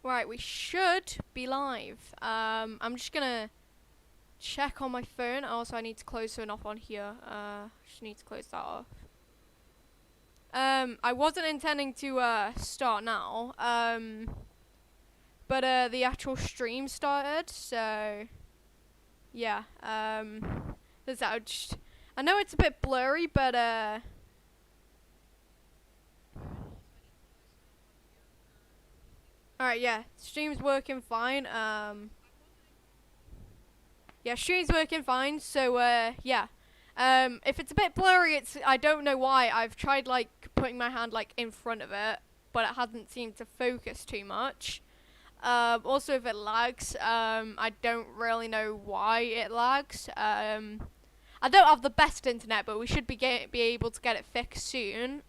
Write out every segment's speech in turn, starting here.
Right, we should be live. I'm just gonna check on my phone. Also, I need to close something off on here. Just need to close that off. I wasn't intending to start now. But the actual stream started, so yeah. There's that. I know it's a bit blurry, but alright, yeah, stream's working fine. Yeah, stream's working fine. So yeah. If it's a bit blurry, I don't know why. I've tried like putting my hand like in front of it, but it hasn't seemed to focus too much. Also, if it lags, I don't really know why it lags. I don't have the best internet, but we should be able to get it fixed soon.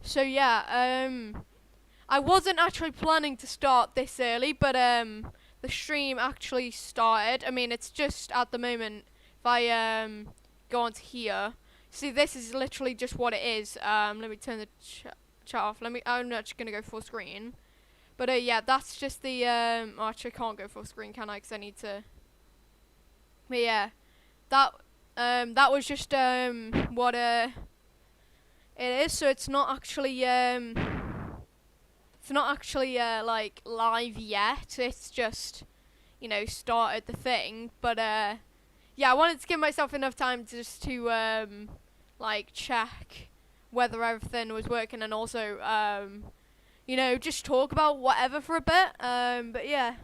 So yeah. I wasn't actually planning to start this early, but the stream actually started. I mean, it's just at the moment. If I go onto here, see, this is literally just what it is. Let me turn the chat off. I'm not just gonna go full screen. But yeah, that's just the oh, actually, I can't go full screen, can I? Because I need to. But yeah, that was just what it is. So it's not actually like live yet. It's just, you know, started the thing. But yeah, I wanted to give myself enough time just to like check whether everything was working, and also you know, just talk about whatever for a bit. But yeah,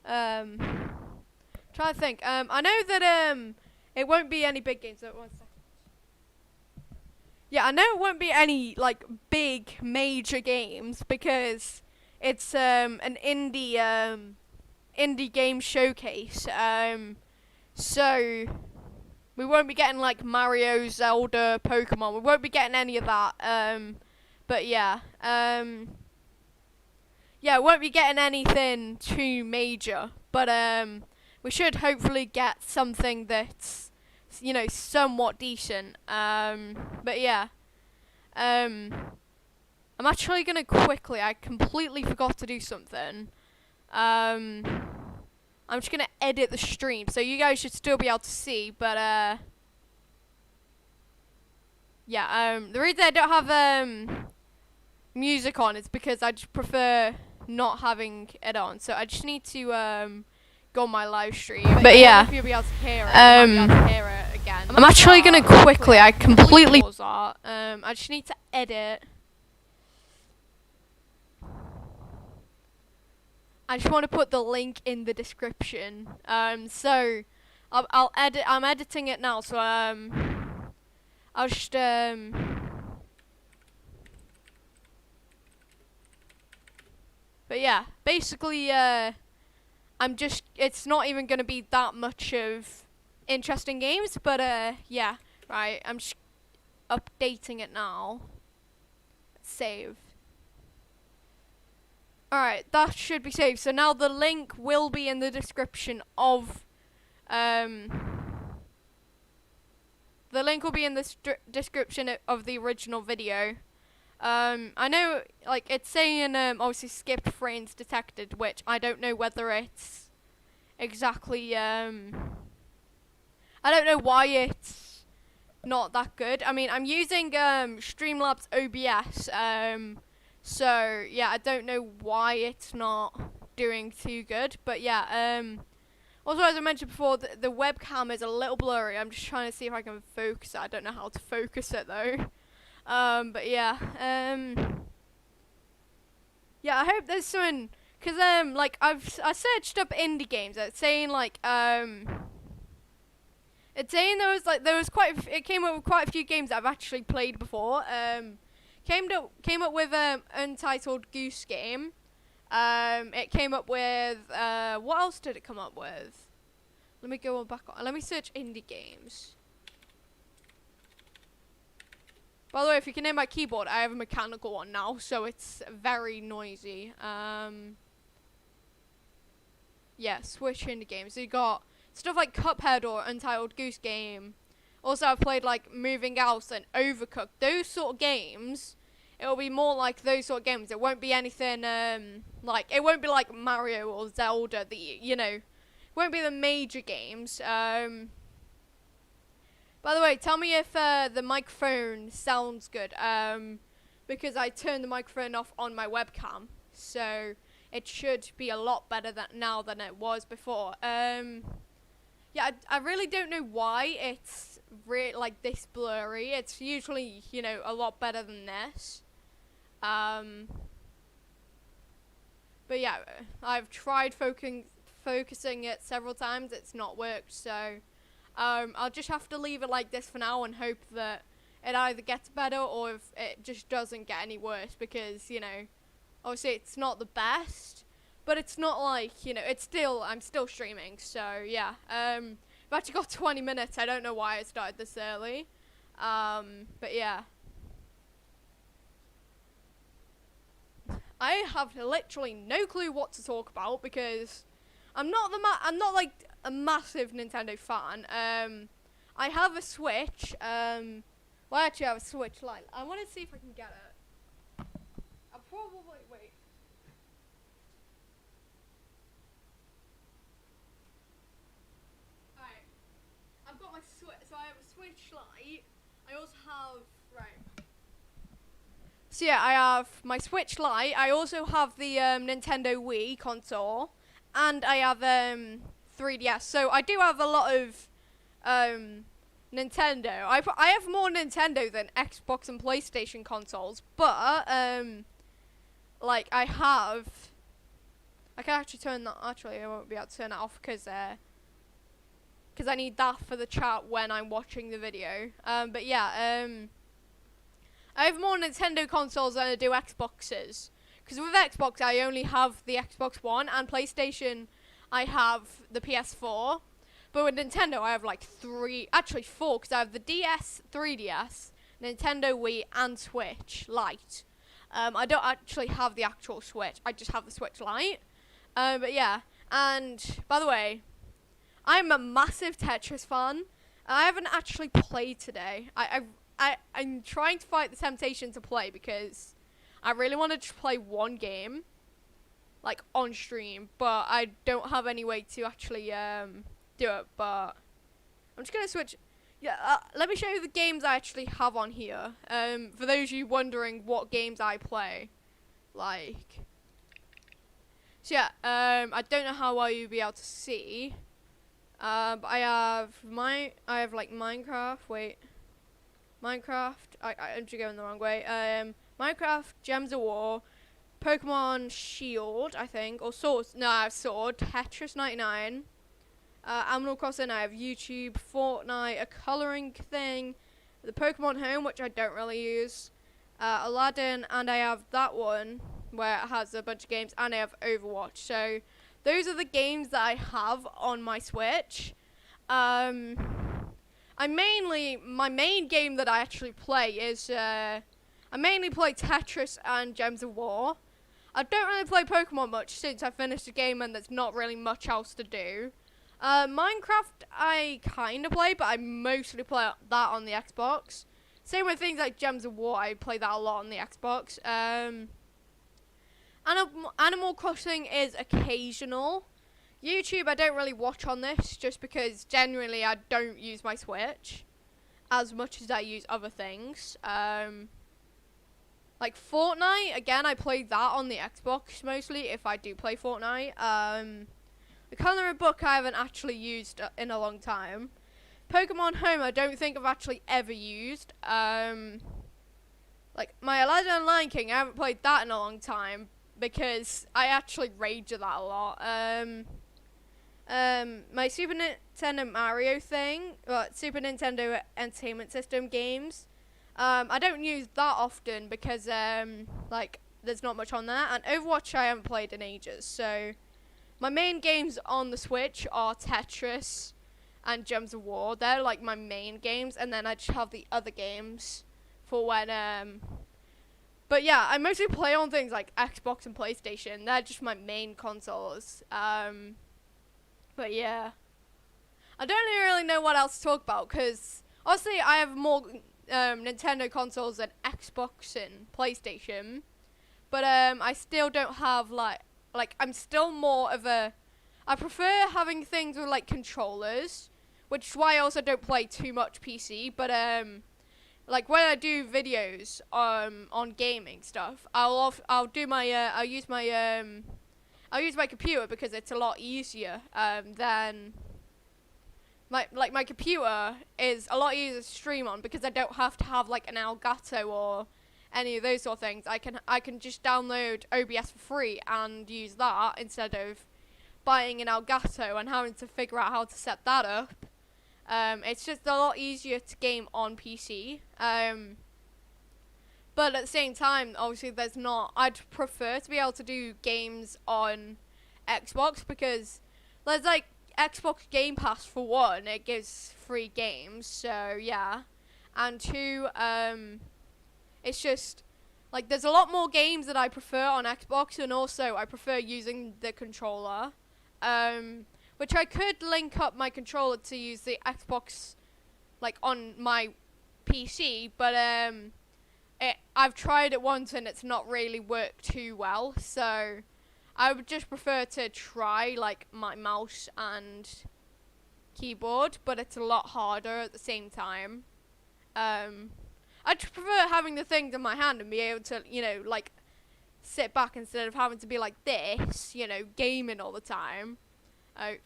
try to think. I know that it won't be any big games. So 1 second. Yeah, I know it won't be any like big major games because it's an indie game showcase. So we won't be getting like Mario, Zelda, Pokemon. We won't be getting any of that. But yeah. Yeah, we won't be getting anything too major. But we should hopefully get something that's, you know, somewhat decent. But yeah. I'm actually gonna quickly. I completely forgot to do something. I'm just gonna edit the stream, so you guys should still be able to see. But yeah. The reason I don't have music on is because I just prefer not having it on. So I just need to go on my live stream. But yeah. If you'll be able to hear it, again. I'm actually gonna quickly. I completely pause that. I just need to edit. I just want to put the link in the description. So I'll edit. I'm editing it now. So I'll just But yeah, basically it's not even gonna be that much of interesting games. But yeah, right. I'm just updating it now. Save. Alright, that should be saved. So now the link will be in the description of the link will be in the description of the original video. I know, like, it's saying obviously skipped frames detected, which I don't know whether it's exactly I don't know why it's not that good. I mean, I'm using Streamlabs OBS, so yeah, I don't know why it's not doing too good. But yeah, also, as I mentioned before, the webcam is a little blurry. I'm just trying to see if I can focus it. I don't know how to focus it though. But yeah, yeah, I hope there's something, cause like I searched up indie games. It's saying like it's saying there was it came up with quite a few games that I've actually played before. Came up with Untitled Goose Game. It came up with what else did it come up with? Let me go back on. Let me search indie games. By the way, if you can hear my keyboard, I have a mechanical one now, so it's very noisy. Yeah, switch indie games. So you got stuff like Cuphead or Untitled Goose Game. Also, I've played like Moving Out and Overcooked. Those sort of games, it'll be more like those sort of games. It won't be anything like, it won't be like Mario or Zelda, it won't be the major games. By the way, tell me if the microphone sounds good, because I turned the microphone off on my webcam, so it should be a lot better now than it was before. Yeah, I really don't know why it's like this blurry. It's usually, a lot better than this. But yeah, I've tried focusing it several times. It's not worked, so I'll just have to leave it like this for now and hope that it either gets better or if it just doesn't get any worse, because, obviously it's not the best, but it's not like, I'm still streaming, so yeah. I've actually got 20 minutes. I don't know why I started this early, but yeah. I have literally no clue what to talk about because I'm not like a massive Nintendo fan. I have a Switch. I actually have a Switch Lite. I want to see if I can get it. I'll probably wait. Alright. I've got my Switch. So I have a Switch Lite. I also have So yeah, I have my Switch Lite. I also have the Nintendo Wii console, and I have 3DS. So I do have a lot of Nintendo. I have more Nintendo than Xbox and PlayStation consoles, but like I can actually turn that. Actually, I won't be able to turn that off because I need that for the chat when I'm watching the video. But yeah, I have more Nintendo consoles than I do Xboxes. Because with Xbox, I only have the Xbox One, and PlayStation, I have the PS4. But with Nintendo, I have like four, because I have the DS, 3DS, Nintendo Wii, and Switch Lite. I don't actually have the actual Switch, I just have the Switch Lite. But yeah, and by the way, I'm a massive Tetris fan. I haven't actually played today. I'm trying to fight the temptation to play because I really want to just play one game, like on stream, but I don't have any way to actually do it. But I'm just gonna switch. Yeah, let me show you the games I actually have on here. For those of you wondering what games I play, like. So yeah, I don't know how well you'll be able to see. But I have like Minecraft. Wait. Minecraft, I'm just going the wrong way. Minecraft, Gems of War, Pokemon Shield, I think, or Sword. No, I have Sword, Tetris 99, Animal Crossing. I have YouTube, Fortnite, a coloring thing, the Pokemon Home, which I don't really use, Aladdin, and I have that one where it has a bunch of games, and I have Overwatch. So those are the games that I have on my Switch. My main game that I actually play is, I mainly play Tetris and Gems of War. I don't really play Pokemon much since I finished the game and there's not really much else to do. Minecraft I kind of play, but I mostly play that on the Xbox. Same with things like Gems of War, I play that a lot on the Xbox. Animal Crossing is occasional. YouTube I don't really watch on this just because generally I don't use my Switch as much as I use other things. Like Fortnite, again I play that on the Xbox mostly if I do play Fortnite. The coloring book I haven't actually used in a long time. Pokemon Home I don't think I've actually ever used. Like my Aladdin and Lion King, I haven't played that in a long time because I actually rage at that a lot. My Super Nintendo Mario thing, Super Nintendo Entertainment System games, I don't use that often because, like, there's not much on there. And Overwatch I haven't played in ages. So, my main games on the Switch are Tetris and Gems of War. They're, like, my main games. And then I just have the other games for when, But yeah, I mostly play on things like Xbox and PlayStation. They're just my main consoles. But yeah, I don't really know what else to talk about because obviously I have more Nintendo consoles and Xbox and PlayStation, but I still don't have like I'm still more of a. I prefer having things with like controllers, which is why I also don't play too much PC. But like when I do videos on gaming stuff, I'll use my computer because it's a lot easier than my computer is a lot easier to stream on because I don't have to have like an Elgato or any of those sort of things. I can just download OBS for free and use that instead of buying an Elgato and having to figure out how to set that up. It's just a lot easier to game on PC. But at the same time, obviously there's not. I'd prefer to be able to do games on Xbox because there's like Xbox Game Pass for one. It gives free games, so yeah. And two, it's just like there's a lot more games that I prefer on Xbox, and also I prefer using the controller, which I could link up my controller to use the Xbox like on my PC, but I've tried it once and it's not really worked too well, so I would just prefer to try like my mouse and keyboard, but it's a lot harder at the same time. I'd prefer having the things in my hand and be able to, like sit back instead of having to be like this, gaming all the time. But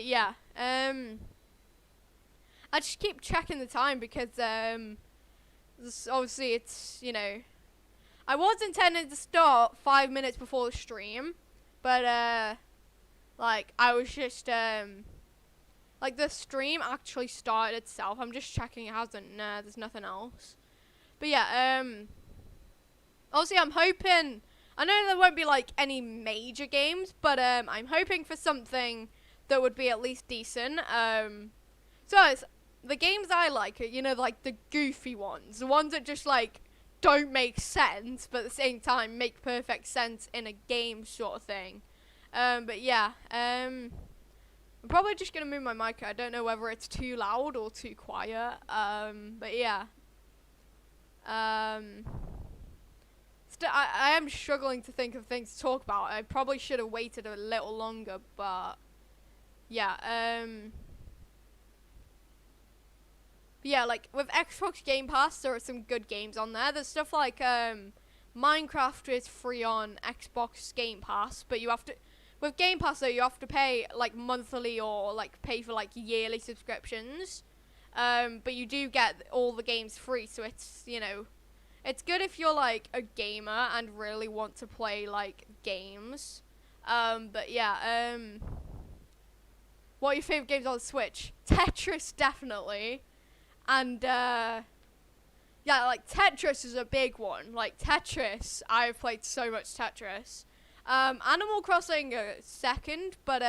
yeah, I just keep checking the time because obviously it's, I was intending to start 5 minutes before the stream, but like I was just like the stream actually started itself. I'm just checking it hasn't. Nah, there's nothing else. But yeah, obviously I'm hoping. I know there won't be like any major games, but I'm hoping for something that would be at least decent. So it's, the games I like are, like the goofy ones, the ones that just like don't make sense, but at the same time make perfect sense in a game sort of thing. But yeah, I'm probably just gonna move my mic. I don't know whether it's too loud or too quiet. But yeah. I am struggling to think of things to talk about. I probably should have waited a little longer, but yeah. Yeah, like with Xbox Game Pass, there are some good games on there. There's stuff like Minecraft is free on Xbox Game Pass, but you have to. With Game Pass though, you have to pay like monthly or like pay for like yearly subscriptions. But you do get all the games free, so it's, it's good if you're like a gamer and really want to play like games. But yeah, what are your favorite games on the Switch? Tetris, definitely. And yeah, like Tetris is a big one. Like Tetris, I've played so much Tetris. Animal Crossing second, but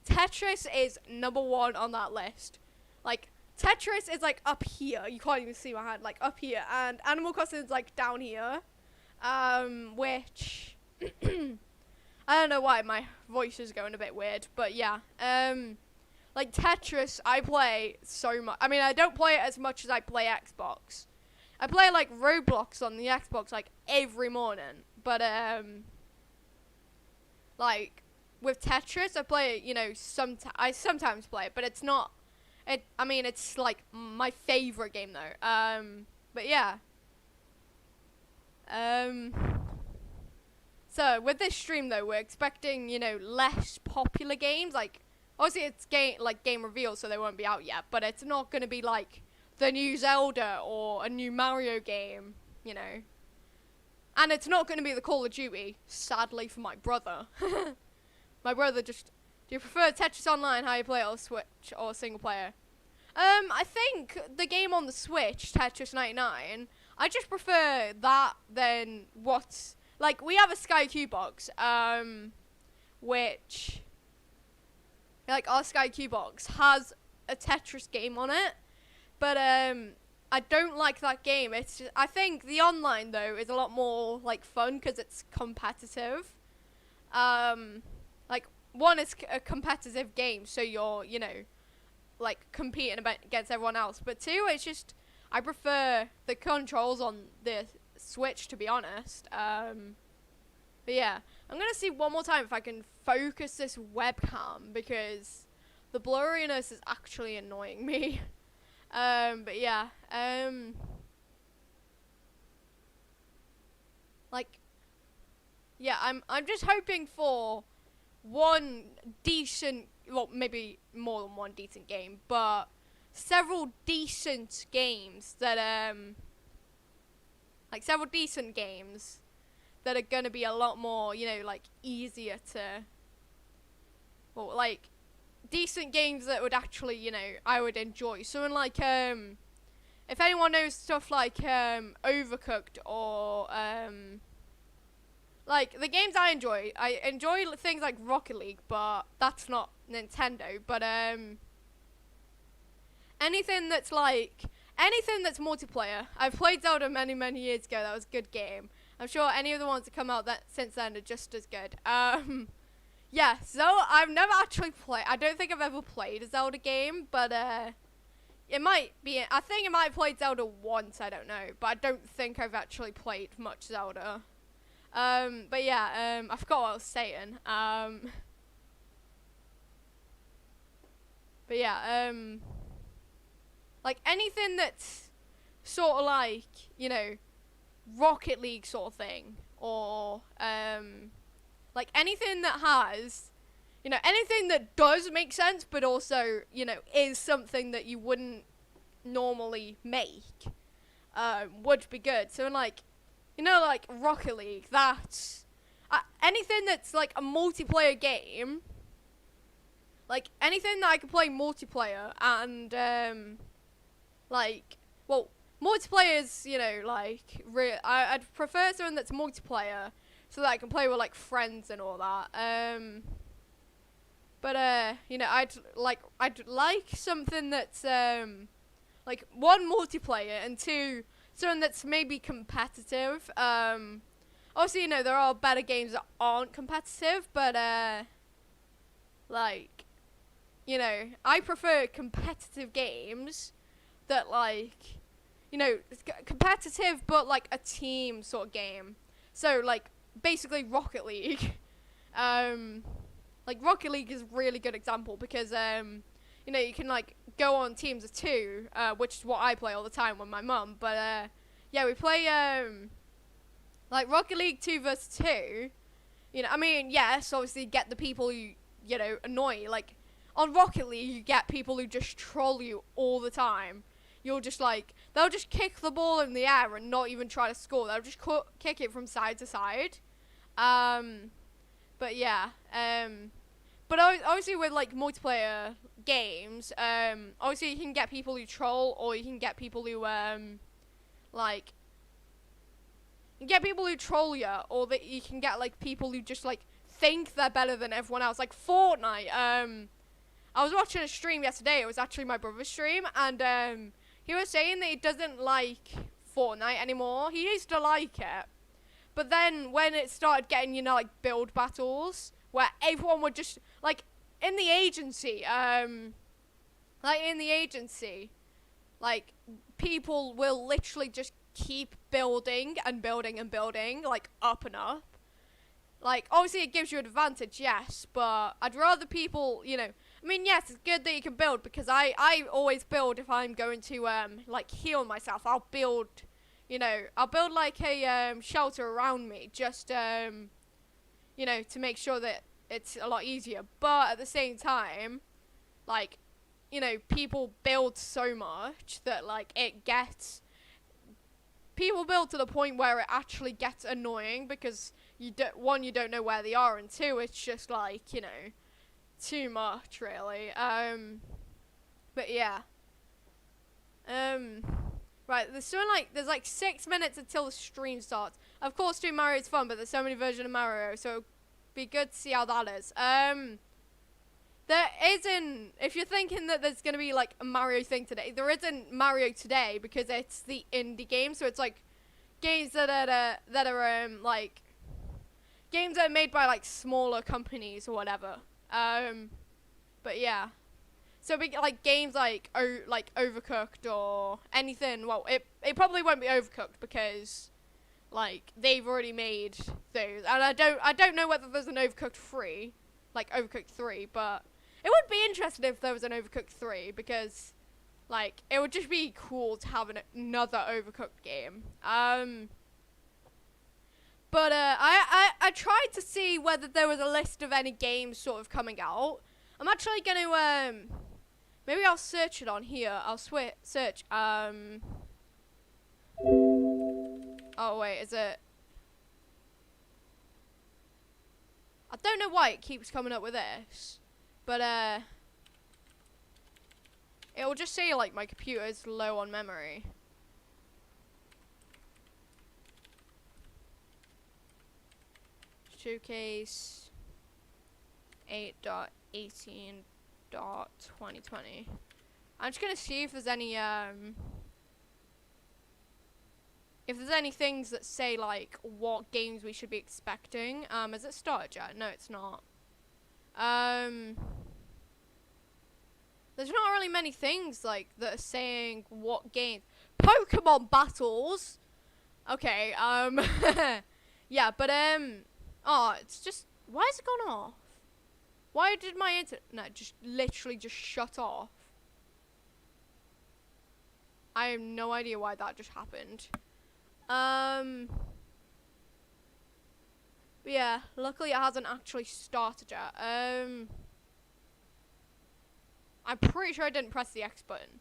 Tetris is number one on that list. Like Tetris is like up here. You can't even see my hand. Like up here, and Animal Crossing is like down here. Which I don't know why my voice is going a bit weird, but yeah. Like Tetris, I play so much. I mean, I don't play it as much as I play Xbox. I play like Roblox on the Xbox like every morning, but like with Tetris, I play it. I sometimes play it, but it's not. I mean, it's like my favorite game though. But yeah. So with this stream though, we're expecting less popular games. Like obviously it's game reveal, so they won't be out yet. But it's not gonna be like the new Zelda or a new Mario game, And it's not gonna be the Call of Duty, sadly for my brother. My brother just. Do you prefer Tetris Online, how you play it, or Switch, or single player? I think the game on the Switch, Tetris 99, I just prefer that than what's... Like, we have a Sky Q box, which... Like, our Sky Q box has a Tetris game on it, but, I don't like that game. It's just, I think the online, though, is a lot more, like, fun, because it's competitive. Like... One, it's a competitive game, so you're, like competing against everyone else. But two, it's just I prefer the controls on the Switch, to be honest. But yeah, I'm gonna see one more time if I can focus this webcam because the blurriness is actually annoying me. But yeah, like, yeah, I'm just hoping for one decent, well, maybe more than one decent game, but several decent games that like several decent games that are gonna be a lot more, you know, like easier to, well, like decent games that would actually, you know, I would enjoy. So in like if anyone knows stuff like Overcooked or like the games I enjoy things like Rocket League, but that's not Nintendo. But anything that's multiplayer. I've played Zelda many years ago. That was a good game. I'm sure any of the ones that come out that since then are just as good. Yeah, so I've never actually played. I don't think I've ever played a Zelda game, but it might be. I think I might have played Zelda once. I don't know, but I don't think I've actually played much Zelda. But yeah, I forgot what I was saying. But yeah, like anything that's sort of like, you know, Rocket League sort of thing, or like anything that has, you know, anything that does make sense, but also, you know, is something that you wouldn't normally make, would be good. So like, you know, like Rocket League, that's anything that's like a multiplayer game, like anything that I can play multiplayer and like, well, multiplayer's, you know, like I'd prefer something that's multiplayer so that I can play with like friends and all that. But you know, I'd like something that's like one, multiplayer, and two, something that's maybe competitive. Obviously, you know, there are better games that aren't competitive, but like, you know, I prefer competitive games that, like, you know, competitive but like a team sort of game. So like basically Rocket League. Like Rocket League is a really good example because you know, you can like go on teams of two, which is what I play all the time with my mum. But yeah, we play like Rocket League 2 versus 2. You know, I mean, yes, obviously get the people who, you know, annoy you. Like on Rocket League, you get people who just troll you all the time. You'll just like, they'll just kick the ball in the air and not even try to score. They'll just kick it from side to side. But yeah, but obviously with like multiplayer games, obviously you can get people who troll, or you can get people who like, you get people who troll you, or that you can get like people who just like think they're better than everyone else. Like Fortnite. I was watching a stream yesterday. It was actually my brother's stream, and he was saying that he doesn't like Fortnite anymore. He used to like it, but then when it started getting, you know, like build battles where everyone would just like in the agency, like people will literally just keep building and building and building, like up and up. Like obviously it gives you an advantage, yes, but I'd rather people, you know, I mean, yes, it's good that you can build, because I always build if I'm going to like heal myself. I'll build, you know, I'll build like a shelter around me, just you know, to make sure that it's a lot easier. But at the same time, like, you know, people build so much that like people build to the point where it actually gets annoying, because you don't know where they are, and two, it's just like, you know, too much really. But yeah, right, there's like 6 minutes until the stream starts. Of course doing Mario is fun, but there's so many versions of Mario, so it'd be good to see how that is. There isn't, if you're thinking that there's gonna be like a Mario thing today, there isn't Mario today, because it's the indie game, so it's like games that are like games that are made by like smaller companies or whatever. But yeah, So like games like Overcooked or anything. Well, it probably won't be Overcooked because like they've already made those, and I don't know whether there's an Overcooked 3, like Overcooked 3, but it would be interesting if there was an Overcooked 3 because like it would just be cool to have another Overcooked game. But I tried to see whether there was a list of any games sort of coming out. I'm actually gonna maybe I'll search it on here. I'll search oh wait, is it? I don't know why it keeps coming up with this, but it will just say like my computer is low on memory. Showcase 8.18.2020. I'm just gonna see if there's any things that say like what games we should be expecting. Has it started yet? No, it's not. There's not really many things like that are saying what games. Pokemon battles. Okay. Yeah, but oh, it's just, why has it gone off? Why did my internet just literally just shut off? I have no idea why that just happened. But yeah, luckily it hasn't actually started yet. I'm pretty sure I didn't press the X button.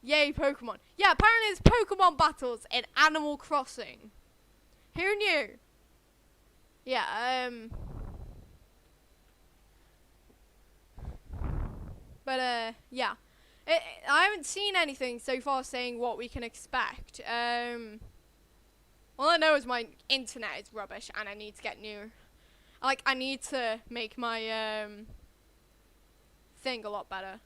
Yay, Pokemon. Yeah, apparently it's Pokemon battles in Animal Crossing. Who knew? Yeah, but, yeah. I haven't seen anything so far saying what we can expect. All I know is my internet is rubbish and I need to get new. Like, I need to make my, thing a lot better.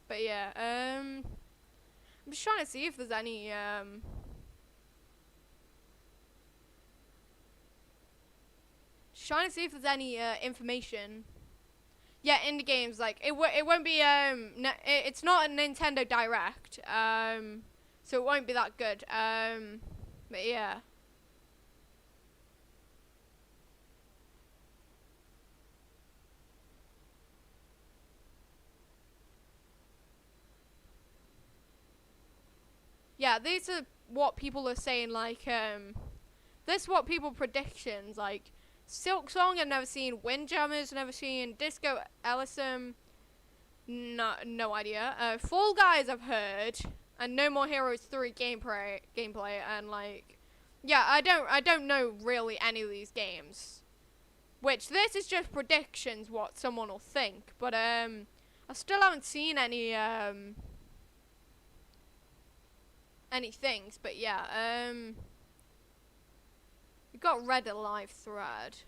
But yeah, I'm just trying to see if there's any, information. Yeah, in the games, like it won't be it's not a Nintendo Direct, so it won't be that good. But yeah. Yeah, these are what people are saying, like this is what people predictions, like Silk Song I've never seen, Windjammers never seen, Disco Elysium no idea. Fall Guys I've heard, and No More Heroes 3 gameplay and like yeah, I don't know really any of these games. Which this is just predictions what someone will think, but I still haven't seen any things, but yeah, we got Reddit live thread.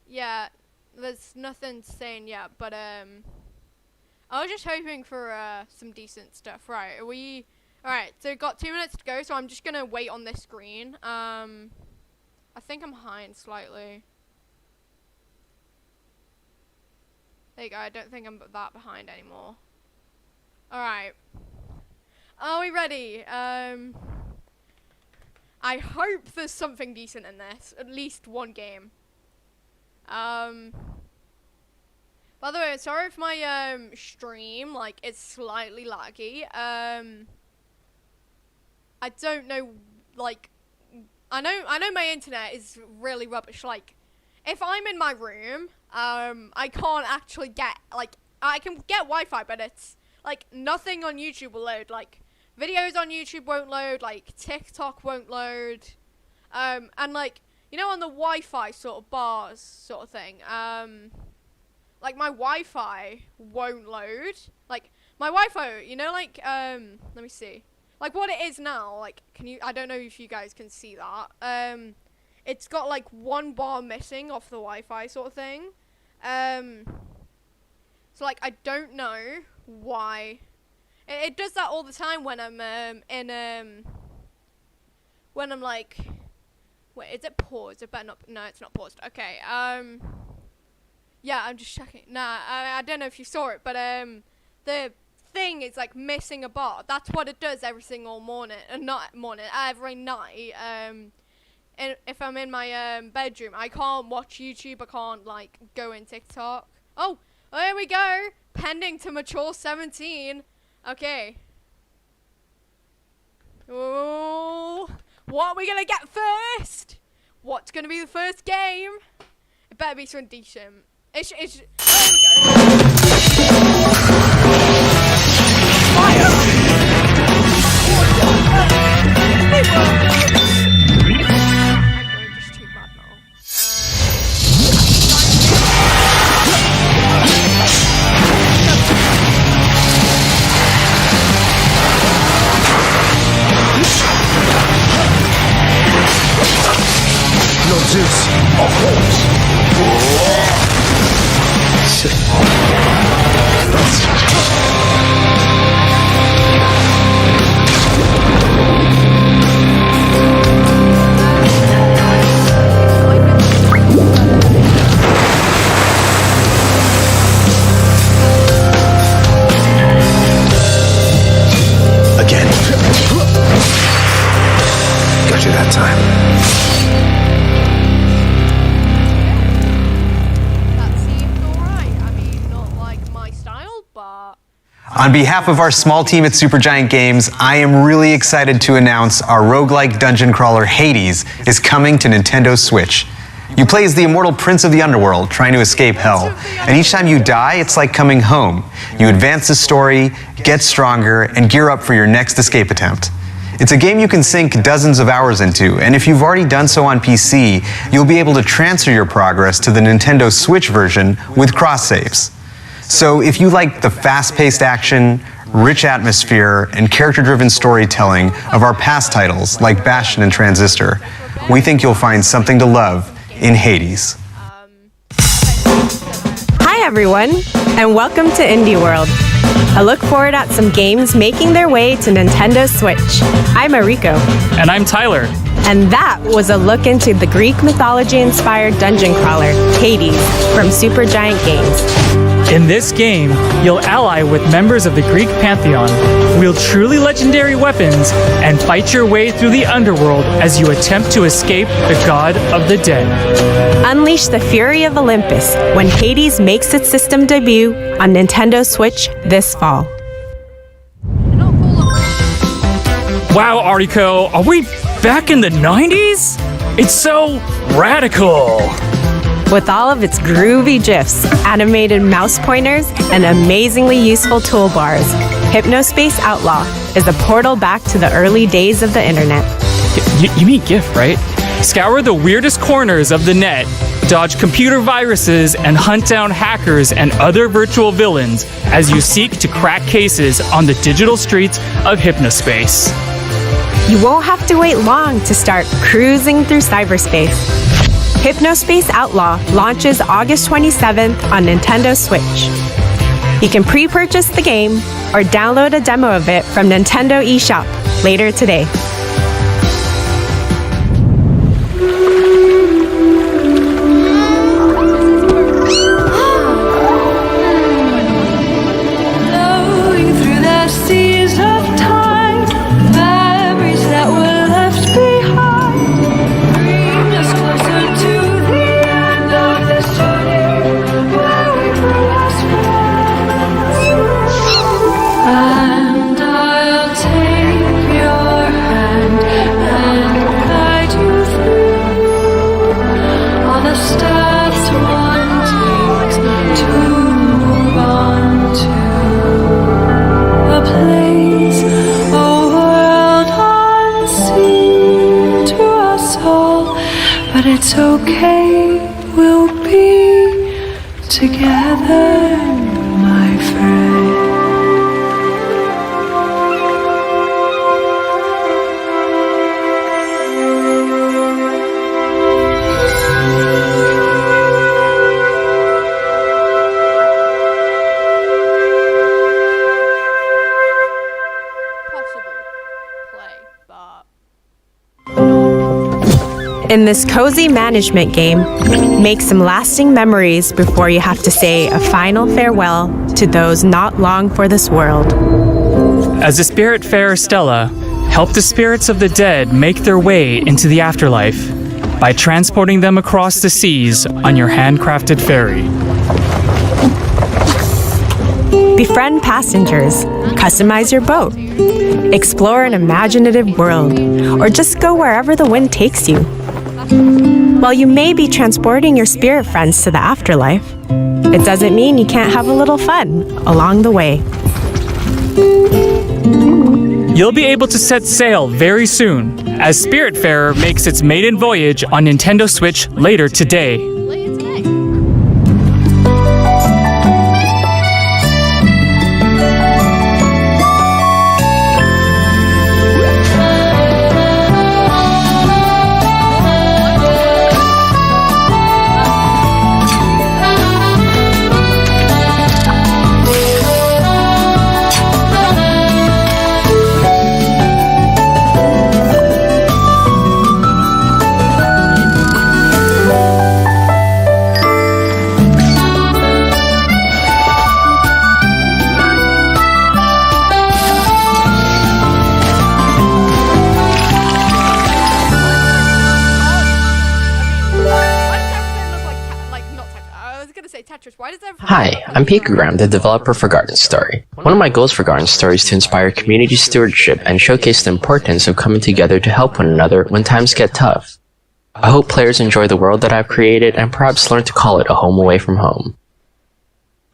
Yeah, there's nothing saying yet, but I was just hoping for some decent stuff. Right, alright, so we've got 2 minutes to go, so I'm just gonna wait on this screen. I think I'm behind slightly. There you go, I don't think I'm that behind anymore. Alright. Are we ready? I hope there's something decent in this. At least one game. By the way, sorry if my stream like is slightly laggy. I don't know, like I know my internet is really rubbish. Like if I'm in my room, I can't actually get, like, I can get Wi-Fi, but it's like nothing on YouTube will load. Like videos on YouTube won't load, like TikTok won't load, and like, you know, on the Wi-Fi sort of bars sort of thing, like my Wi-Fi won't load. Like my Wi-Fi, you know, like let me see, like what it is now. Like, I don't know if you guys can see that. It's got like 1 bar missing off the Wi-Fi sort of thing. So like I don't know why. It does that all the time when I'm when I'm like, wait, is it paused? It better not. No, it's not paused. Okay. Yeah, I'm just checking. Nah, I don't know if you saw it, but the thing is like missing a bar. That's what it does every single morning, and not morning, every night. And if I'm in my bedroom, I can't watch YouTube. I can't like go in TikTok. Oh, there we go. Pending to mature 17. Okay. Oh, what are we gonna get first? What's gonna be the first game? It better be something decent. There we go. I'm just too bad now. No Zeus, of course. Again. Got you that time. On behalf of our small team at Supergiant Games, I am really excited to announce our roguelike dungeon crawler Hades is coming to Nintendo Switch. You play as the immortal prince of the underworld, trying to escape hell. And each time you die, it's like coming home. You advance the story, get stronger, and gear up for your next escape attempt. It's a game you can sink dozens of hours into, and if you've already done so on PC, you'll be able to transfer your progress to the Nintendo Switch version with cross-saves. So if you like the fast-paced action, rich atmosphere, and character-driven storytelling of our past titles like Bastion and Transistor, we think you'll find something to love in Hades. Hi everyone, and welcome to Indie World. A look forward at some games making their way to Nintendo Switch. I'm Mariko. And I'm Tyler. And that was a look into the Greek mythology-inspired dungeon crawler, Hades, from Supergiant Games. In this game, you'll ally with members of the Greek pantheon, wield truly legendary weapons, and fight your way through the underworld as you attempt to escape the god of the dead. Unleash the fury of Olympus when Hades makes its system debut on Nintendo Switch this fall. Wow, Ariko, are we back in the 90s? It's so radical. With all of its groovy GIFs, animated mouse pointers, and amazingly useful toolbars, Hypnospace Outlaw is a portal back to the early days of the internet. You mean GIF, right? Scour the weirdest corners of the net, dodge computer viruses, and hunt down hackers and other virtual villains as you seek to crack cases on the digital streets of Hypnospace. You won't have to wait long to start cruising through cyberspace. Hypnospace Outlaw launches August 27th on Nintendo Switch. You can pre-purchase the game or download a demo of it from Nintendo eShop later today. But it's okay, we'll be together, my friend. Possible play, but In this cozy management game, make some lasting memories before you have to say a final farewell to those not long for this world. As a Spiritfarer Stella, help the spirits of the dead make their way into the afterlife by transporting them across the seas on your handcrafted ferry. Befriend passengers, customize your boat, explore an imaginative world, or just go wherever the wind takes you. While you may be transporting your spirit friends to the afterlife, it doesn't mean you can't have a little fun along the way. You'll be able to set sail very soon, as Spiritfarer makes its maiden voyage on Nintendo Switch later today. Later today. Why does everything Hi, I'm Pikagram, the developer for Garden Story. One of my goals for Garden Story is to inspire community stewardship and showcase the importance of coming together to help one another when times get tough. I hope players enjoy the world that I've created and perhaps learn to call it a home away from home.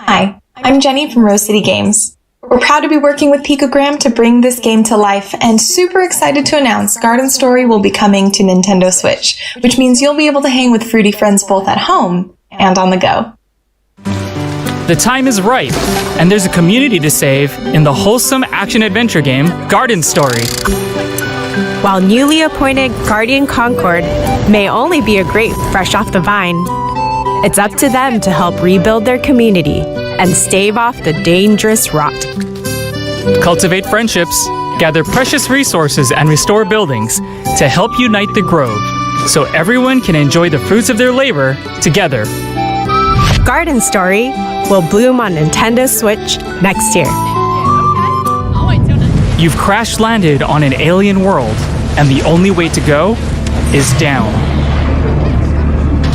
Hi, I'm Jenny from Rose City Games. We're proud to be working with Pikagram to bring this game to life and super excited to announce Garden Story will be coming to Nintendo Switch, which means you'll be able to hang with fruity friends both at home and on the go. The time is right, and there's a community to save in the wholesome action-adventure game Garden Story. While newly appointed Guardian Concord may only be a grape fresh off the vine, it's up to them to help rebuild their community and stave off the dangerous rot. Cultivate friendships, gather precious resources, and restore buildings to help unite the Grove, so everyone can enjoy the fruits of their labor together. Garden Story will bloom on Nintendo Switch next year. I'll wait till next year. You've crash-landed on an alien world, and the only way to go is down.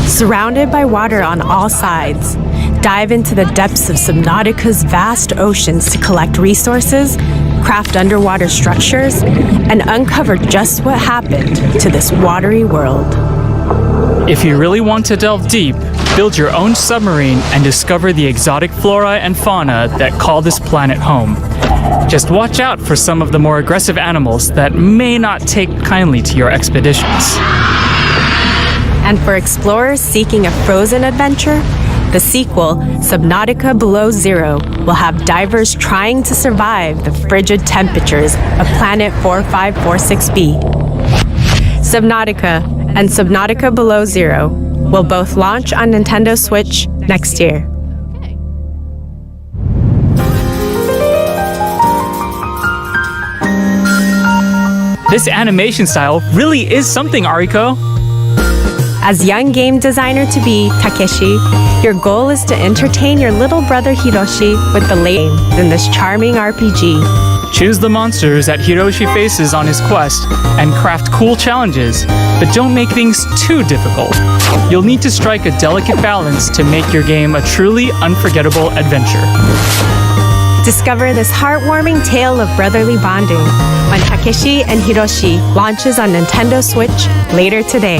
Surrounded by water on all sides, dive into the depths of Subnautica's vast oceans to collect resources, craft underwater structures, and uncover just what happened to this watery world. If you really want to delve deep, build your own submarine and discover the exotic flora and fauna that call this planet home. Just watch out for some of the more aggressive animals that may not take kindly to your expeditions. And for explorers seeking a frozen adventure, the sequel, Subnautica Below Zero, will have divers trying to survive the frigid temperatures of Planet 4546b. Subnautica and Subnautica Below Zero will both launch on Nintendo Switch next year. Okay. This animation style really is something, Ariko. As young game designer to be, Takeshi, your goal is to entertain your little brother Hiroshi with the latest in this charming RPG. Choose the monsters that Hiroshi faces on his quest and craft cool challenges, but don't make things too difficult. You'll need to strike a delicate balance to make your game a truly unforgettable adventure. Discover this heartwarming tale of brotherly bonding when Takeshi and Hiroshi launches on Nintendo Switch later today.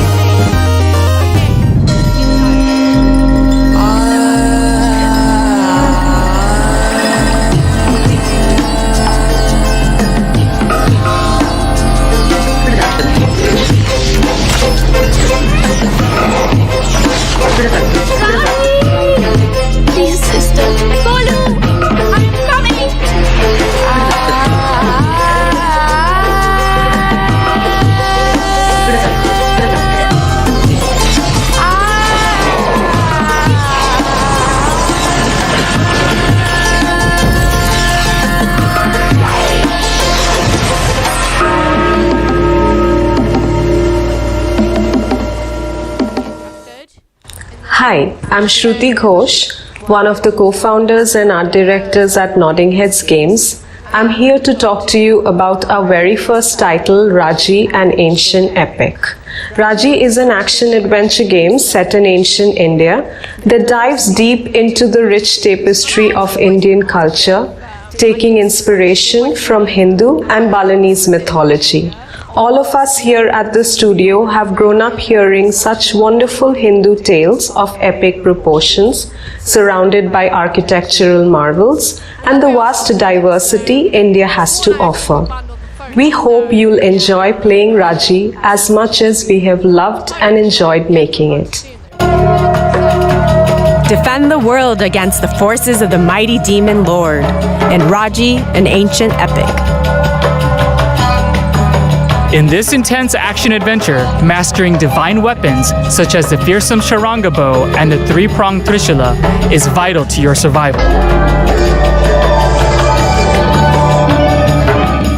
Please, sister. Bolu! I'm coming! Hi, I'm Shruti Ghosh, one of the co-founders and art directors at Nodding Heads Games. I'm here to talk to you about our very first title, Raji, an Ancient Epic. Raji is an action-adventure game set in ancient India that dives deep into the rich tapestry of Indian culture, taking inspiration from Hindu and Balinese mythology. All of us here at the studio have grown up hearing such wonderful Hindu tales of epic proportions, surrounded by architectural marvels and the vast diversity India has to offer. We hope you'll enjoy playing Raji as much as we have loved and enjoyed making it. Defend the world against the forces of the mighty demon lord in Raji, an Ancient Epic. In this intense action-adventure, mastering divine weapons such as the fearsome Sharanga bow and the three-pronged Trishula is vital to your survival.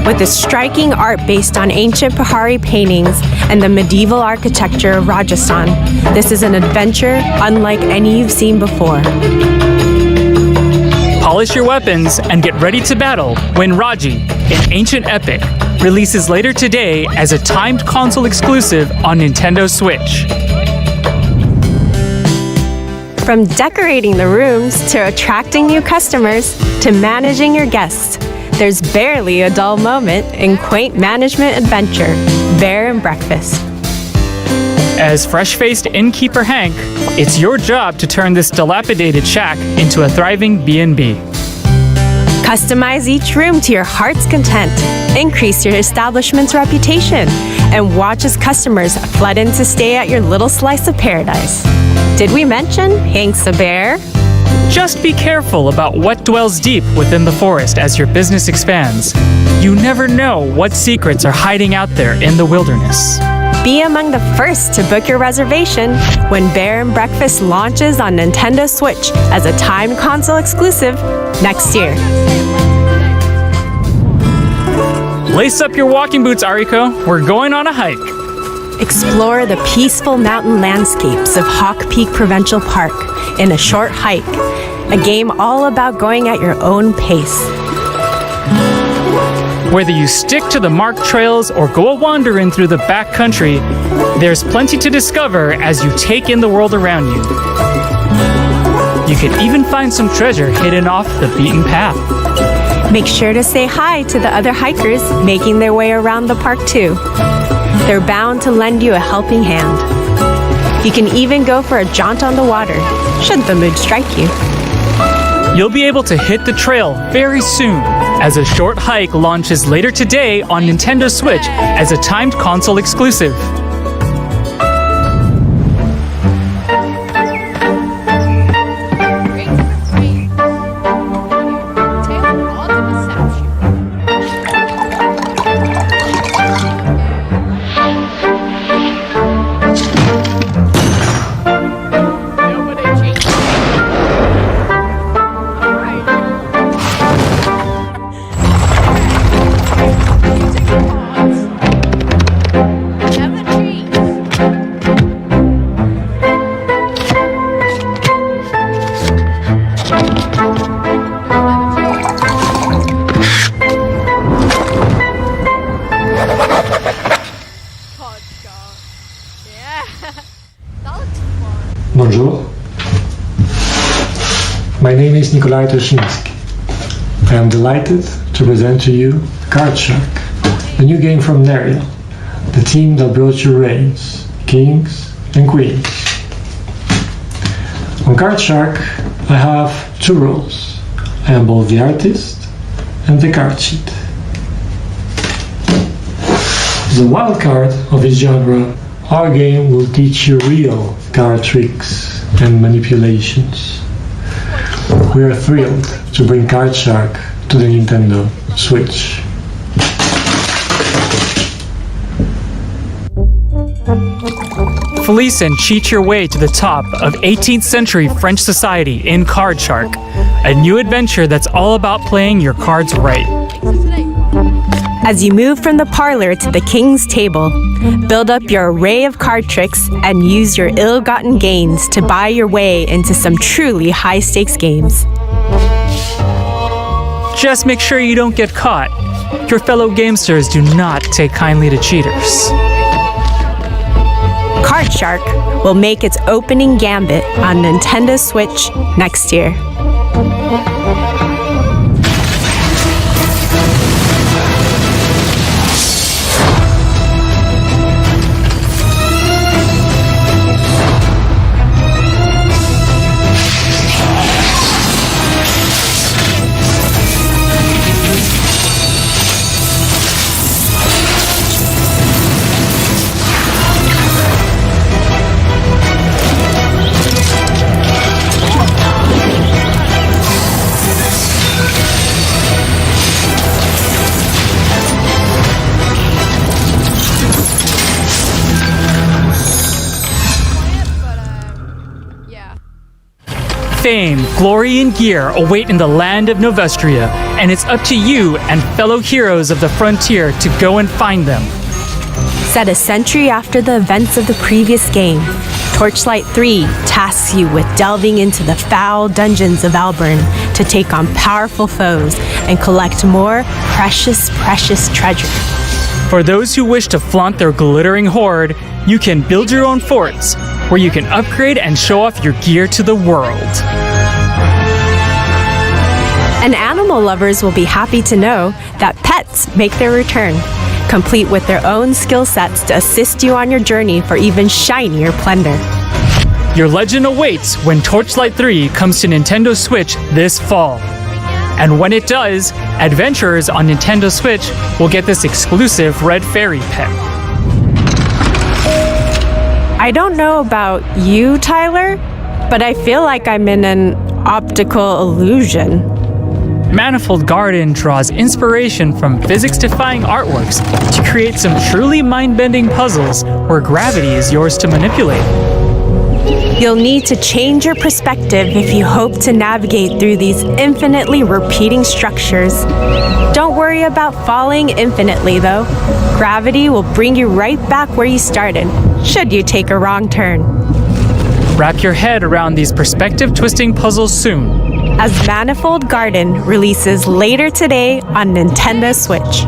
With the striking art based on ancient Pahari paintings and the medieval architecture of Rajasthan, this is an adventure unlike any you've seen before. Polish your weapons and get ready to battle when Raji, an Ancient Epic, releases later today as a timed console exclusive on Nintendo Switch. From decorating the rooms to attracting new customers to managing your guests, there's barely a dull moment in quaint management adventure, Bear and Breakfast. As fresh-faced innkeeper Hank, it's your job to turn this dilapidated shack into a thriving B&B. Customize each room to your heart's content, increase your establishment's reputation, and watch as customers flood in to stay at your little slice of paradise. Did we mention Hank's a bear? Just be careful about what dwells deep within the forest as your business expands. You never know what secrets are hiding out there in the wilderness. Be among the first to book your reservation when Bear and Breakfast launches on Nintendo Switch as a timed console exclusive next year. Lace up your walking boots, Ariko. We're going on a hike. Explore the peaceful mountain landscapes of Hawk Peak Provincial Park in a short hike, a game all about going at your own pace. Whether you stick to the marked trails or go a wandering through the backcountry, there's plenty to discover as you take in the world around you. You could even find some treasure hidden off the beaten path. Make sure to say hi to the other hikers making their way around the park too. They're bound to lend you a helping hand. You can even go for a jaunt on the water, should the mood strike you. You'll be able to hit the trail very soon, as a short hike launches later today on Nintendo Switch as a timed console exclusive. Bonjour. My name is Nikolai Toshinsky. I am delighted to present to you Card Shark, the new game from Nerial, the team that brought you reigns, kings and queens. On Card Shark, I have two roles. I am both the artist and the card sheet. As a wild card of its genre, our game will teach you real card tricks and manipulations. We are thrilled to bring Card Shark to the Nintendo Switch. Fleece and cheat your way to the top of 18th century French society in Card Shark, a new adventure that's all about playing your cards right. As you move from the parlor to the king's table, build up your array of card tricks and use your ill-gotten gains to buy your way into some truly high-stakes games. Just make sure you don't get caught. Your fellow gamesters do not take kindly to cheaters. Card Shark will make its opening gambit on Nintendo Switch next year. Fame, glory, and gear await in the land of Novestria, and it's up to you and fellow heroes of the frontier to go and find them. Set a century after the events of the previous game, Torchlight 3 tasks you with delving into the foul dungeons of Alburn to take on powerful foes and collect more precious treasure. For those who wish to flaunt their glittering hoard, you can build your own forts, where you can upgrade and show off your gear to the world. And animal lovers will be happy to know that pets make their return, complete with their own skill sets to assist you on your journey for even shinier plunder. Your legend awaits when Torchlight 3 comes to Nintendo Switch this fall. And when it does, adventurers on Nintendo Switch will get this exclusive Red Fairy pet. I don't know about you, Tyler, but I feel like I'm in an optical illusion. Manifold Garden draws inspiration from physics-defying artworks to create some truly mind-bending puzzles where gravity is yours to manipulate. You'll need to change your perspective if you hope to navigate through these infinitely repeating structures. Don't worry about falling infinitely, though. Gravity will bring you right back where you started, should you take a wrong turn. Wrap your head around these perspective-twisting puzzles soon, as Manifold Garden releases later today on Nintendo Switch.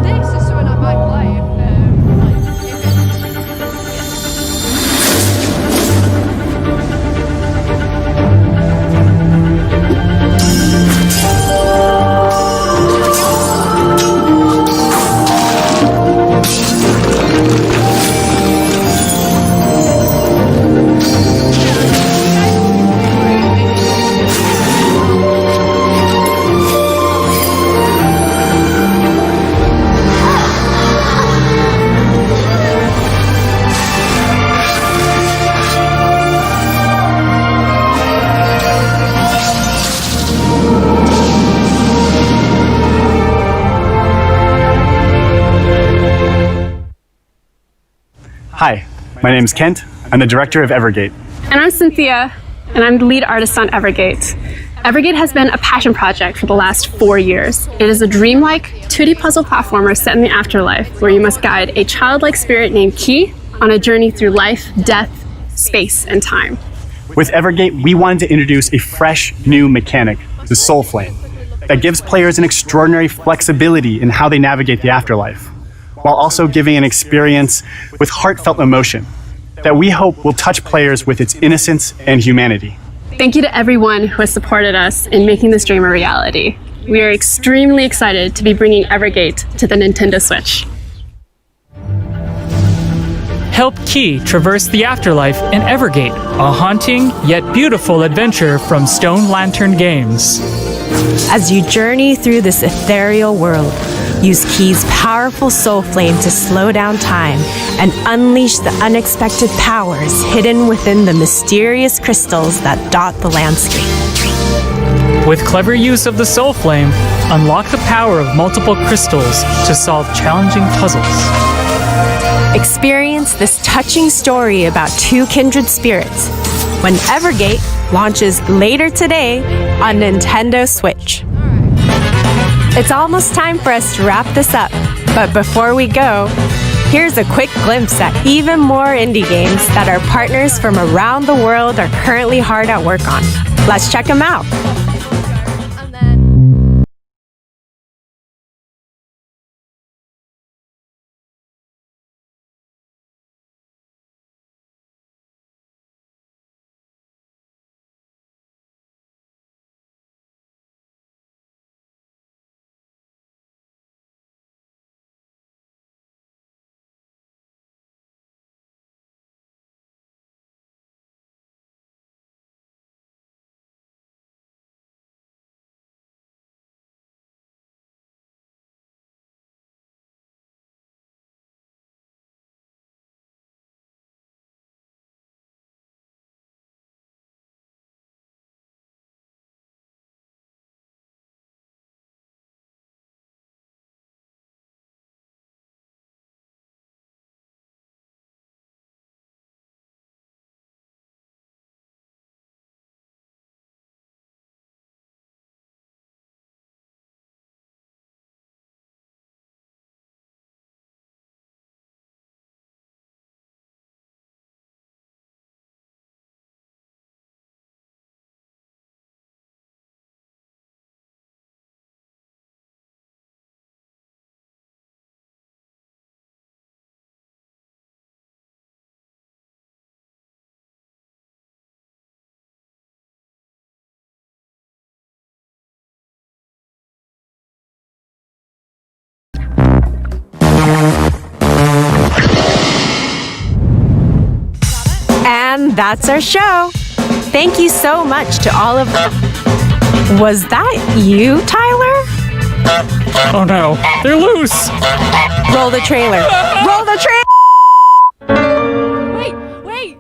Hi, my name is Kent. I'm the director of Evergate. And I'm Cynthia, and I'm the lead artist on Evergate. Evergate has been a passion project for the last 4 years. It is a dreamlike 2D puzzle platformer set in the afterlife where you must guide a childlike spirit named Key on a journey through life, death, space, and time. With Evergate, we wanted to introduce a fresh, new mechanic, the Soul Flame, that gives players an extraordinary flexibility in how they navigate the afterlife, while also giving an experience with heartfelt emotion that we hope will touch players with its innocence and humanity. Thank you to everyone who has supported us in making this dream a reality. We are extremely excited to be bringing Evergate to the Nintendo Switch. Help Key traverse the afterlife in Evergate, a haunting yet beautiful adventure from Stone Lantern Games. As you journey through this ethereal world, use Key's powerful soul flame to slow down time and unleash the unexpected powers hidden within the mysterious crystals that dot the landscape. With clever use of the soul flame, unlock the power of multiple crystals to solve challenging puzzles. Experience this touching story about two kindred spirits when Evergate launches later today on Nintendo Switch. It's almost time for us to wrap this up. But before we go, here's a quick glimpse at even more indie games that our partners from around the world are currently hard at work on. Let's check them out. And that's our show. Thank you so much to all of them. Was that you, Tyler? Oh no, they're loose! Roll the trailer. Roll the trailer! Wait!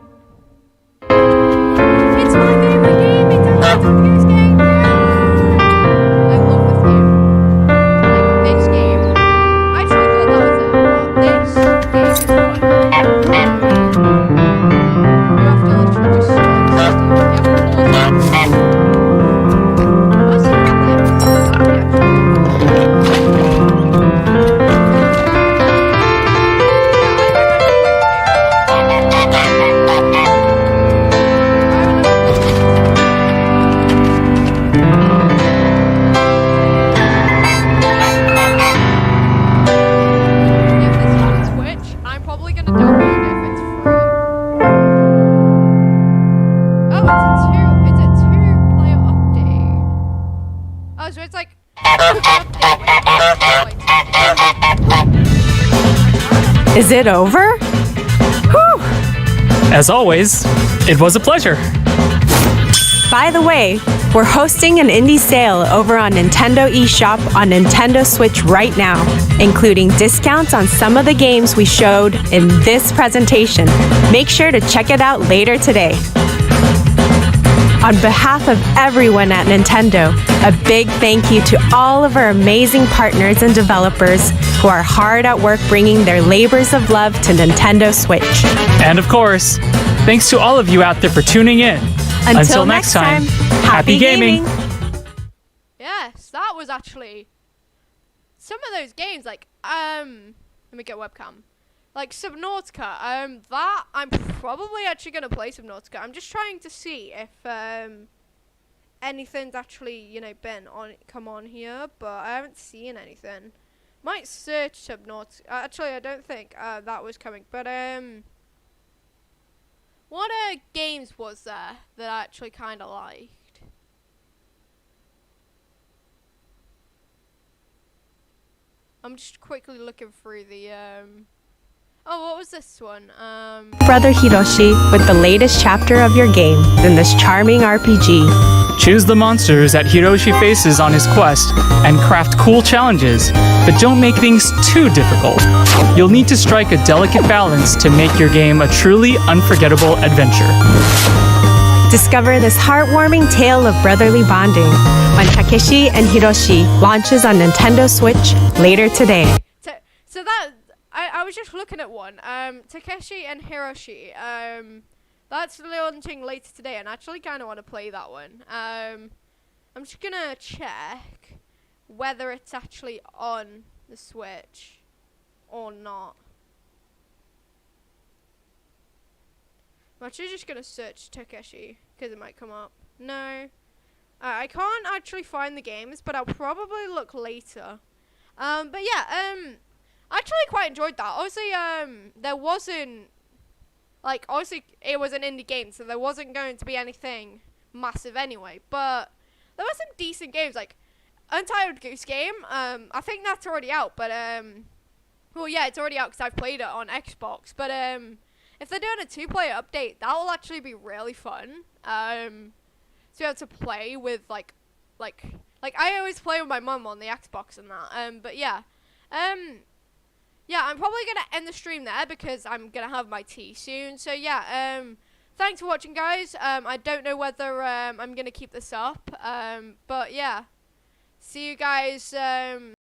It's my favorite game! It's a Hunter's game! I love this game. Like, this game. I actually thought that was it, but this game is fun. You have to literally just start the system. You have to pause it. What's happening? I'm probably gonna download it if it's free. Oh, it's a two-player update. Oh, so it's like Is it over? Whew. As always, it was a pleasure. By the way, we're hosting an indie sale over on Nintendo eShop on Nintendo Switch right now, including discounts on some of the games we showed in this presentation. Make sure to check it out later today. On behalf of everyone at Nintendo, a big thank you to all of our amazing partners and developers who are hard at work bringing their labors of love to Nintendo Switch. And of course, thanks to all of you out there for tuning in. Until next time, happy gaming! Yes, that was actually some of those games. Like, let me get webcam. Like Subnautica. That I'm probably actually gonna play Subnautica. I'm just trying to see if anything's actually come on here, but I haven't seen anything. Might search Subnautica. Actually, I don't think that was coming. But what games was there that I actually kind of liked? I'm just quickly looking through the oh, what was this one? Brother Hiroshi with the latest chapter of your game in this charming RPG. Choose the monsters that Hiroshi faces on his quest and craft cool challenges, but don't make things too difficult. You'll need to strike a delicate balance to make your game a truly unforgettable adventure. Discover this heartwarming tale of brotherly bonding when Takeshi and Hiroshi launches on Nintendo Switch later today. So that I was just looking at one. Takeshi and Hiroshi. That's launching later today, and I actually kind of want to play that one. I'm just gonna check whether it's actually on the Switch or not. I'm actually just gonna search Takeshi because it might come up. No, I can't actually find the games, but I'll probably look later. But yeah, I actually quite enjoyed that. Obviously, there wasn't, like, obviously it was an indie game, so there wasn't going to be anything massive anyway. But there were some decent games, like Untitled Goose Game. I think that's already out, but well, yeah, it's already out because I've played it on Xbox. But if they're doing a 2-player update, that will actually be really fun. To be able to play with like I always play with my mum on the Xbox and that. But yeah, yeah, I'm probably gonna end the stream there because I'm gonna have my tea soon. So yeah, thanks for watching, guys. I don't know whether I'm gonna keep this up. But yeah, see you guys.